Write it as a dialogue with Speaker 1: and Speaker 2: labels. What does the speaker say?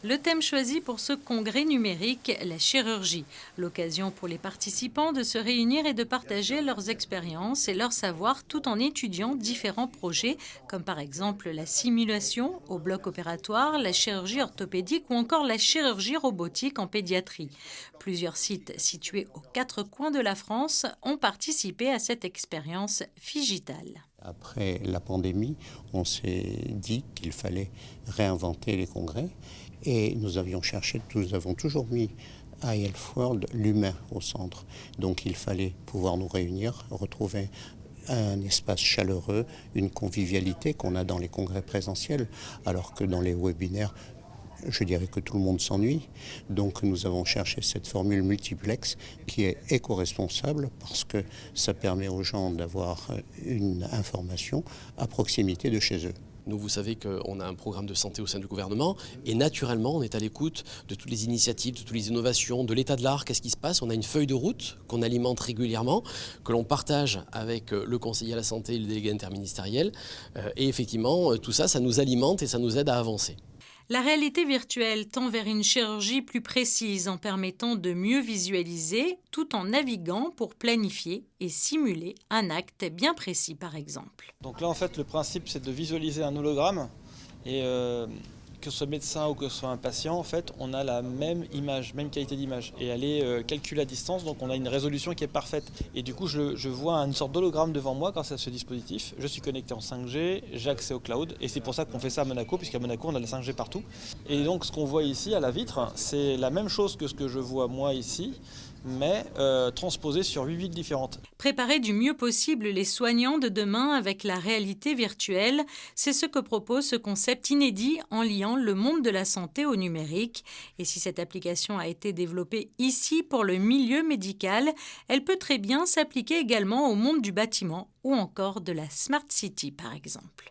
Speaker 1: Le thème choisi pour ce congrès numérique, la chirurgie. L'occasion pour les participants de se réunir et de partager leurs expériences et leurs savoirs tout en étudiant différents projets, comme par exemple la simulation au bloc opératoire, la chirurgie orthopédique ou encore la chirurgie robotique en pédiatrie. Plusieurs sites situés aux quatre coins de la France ont participé à cette expérience Figital.
Speaker 2: Après la pandémie, on s'est dit qu'il fallait réinventer les congrès et nous avons toujours mis à Elford l'humain au centre. Donc il fallait pouvoir nous réunir, retrouver un espace chaleureux, une convivialité qu'on a dans les congrès présentiels, alors que dans les webinaires, je dirais que tout le monde s'ennuie. Donc nous avons cherché cette formule multiplex qui est éco-responsable parce que ça permet aux gens d'avoir une information à proximité de chez eux.
Speaker 3: Nous, vous savez qu'on a un programme de santé au sein du gouvernement et naturellement, on est à l'écoute de toutes les initiatives, de toutes les innovations, de l'état de l'art, qu'est-ce qui se passe. On a une feuille de route qu'on alimente régulièrement, que l'on partage avec le conseiller à la santé et le délégué interministériel. Et effectivement, tout ça, ça nous alimente et ça nous aide à avancer.
Speaker 1: La réalité virtuelle tend vers une chirurgie plus précise en permettant de mieux visualiser tout en naviguant pour planifier et simuler un acte bien précis par exemple.
Speaker 4: Donc là en fait le principe c'est de visualiser un hologramme et que ce soit médecin ou que ce soit un patient, en fait, on a la même image, même qualité d'image. Et elle est calculée à distance, donc on a une résolution qui est parfaite. Et du coup, je vois une sorte d'hologramme devant moi grâce à ce dispositif. Je suis connecté en 5G, j'ai accès au cloud. Et c'est pour ça qu'on fait ça à Monaco, puisqu'à Monaco, on a la 5G partout. Et donc, ce qu'on voit ici à la vitre, c'est la même chose que ce que je vois moi ici, mais transposé sur 8 villes différentes.
Speaker 1: Préparer du mieux possible les soignants de demain avec la réalité virtuelle, c'est ce que propose ce concept inédit en liant le monde de la santé au numérique. Et si cette application a été développée ici pour le milieu médical, elle peut très bien s'appliquer également au monde du bâtiment ou encore de la Smart City par exemple.